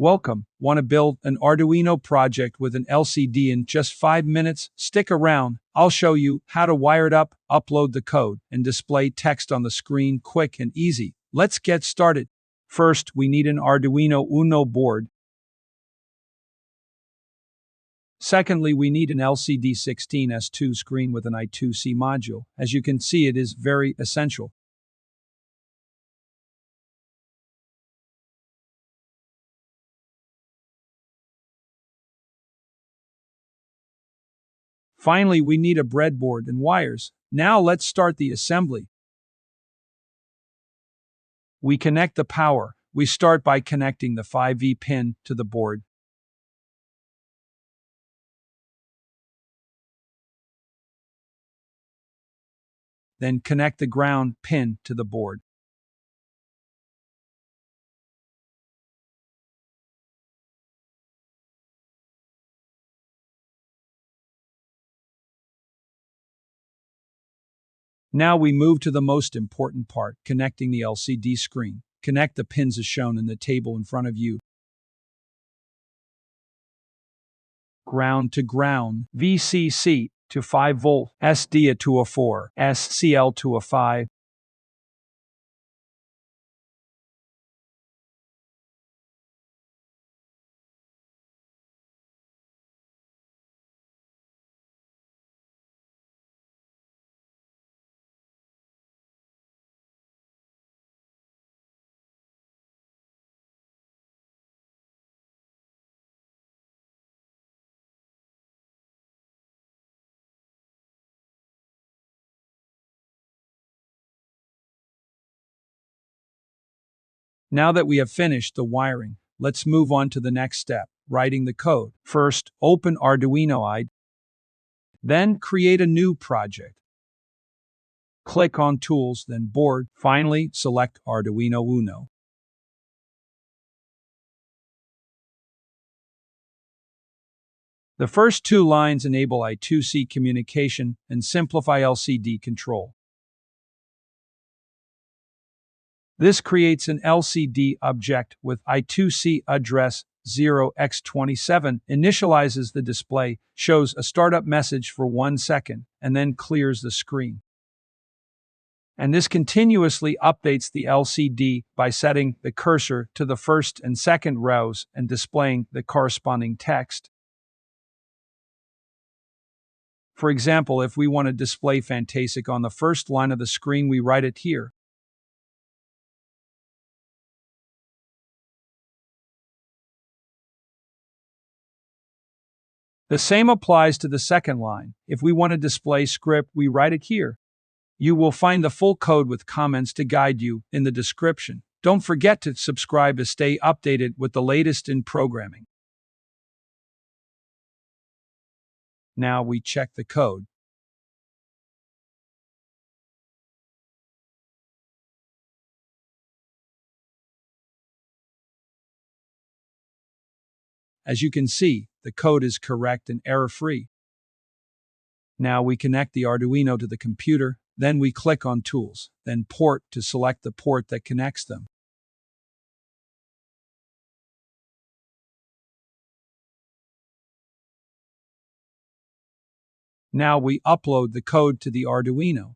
Welcome. Want to build an Arduino project with an LCD in just 5 minutes? Stick around. I'll show you how to wire it up, upload the code, and display text on the screen quick and easy. Let's get started. First, we need an Arduino Uno board. Secondly, we need an LCD 16:2 screen with an I2C module. As you can see, it is very essential. Finally, we need a breadboard and wires. Now let's start the assembly. We connect the power. We start by connecting the 5V pin to the board. Then connect the ground pin to the board. Now we move to the most important part, connecting the LCD screen. Connect the pins as shown in the table in front of you. Ground to ground, VCC to 5 volt, SD to a 4, SCL to a 5. Now that we have finished the wiring, let's move on to the next step, writing the code. First, open Arduino IDE. Then create a new project. Click on Tools, then Board. Finally, select Arduino Uno. The first 2 lines enable I2C communication and simplify LCD control. This creates an LCD object with I2C address 0x27, initializes the display, shows a startup message for 1 second, and then clears the screen. And this continuously updates the LCD by setting the cursor to the first and second rows and displaying the corresponding text. For example, if we want to display Fantastic on the first line of the screen, we write it here. The same applies to the second line. If we want to display script, we write it here. You will find the full code with comments to guide you in the description. Don't forget to subscribe to stay updated with the latest in programming. Now we check the code. As you can see, the code is correct and error-free. Now we connect the Arduino to the computer, then we click on Tools, then Port to select the port that connects them. Now we upload the code to the Arduino.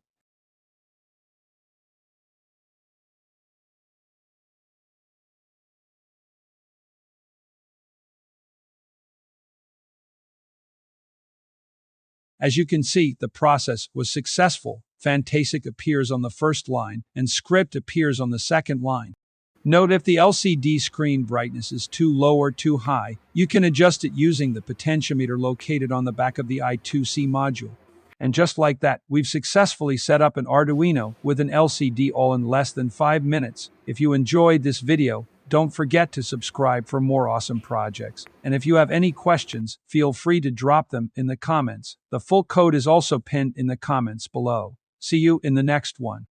As you can see, the process was successful. Fantastic appears on the first line, and script appears on the second line. Note if the LCD screen brightness is too low or too high, you can adjust it using the potentiometer located on the back of the I2C module. And just like that, we've successfully set up an Arduino with an LCD all in less than 5 minutes. If you enjoyed this video, don't forget to subscribe for more awesome projects. And if you have any questions, feel free to drop them in the comments. The full code is also pinned in the comments below. See you in the next one.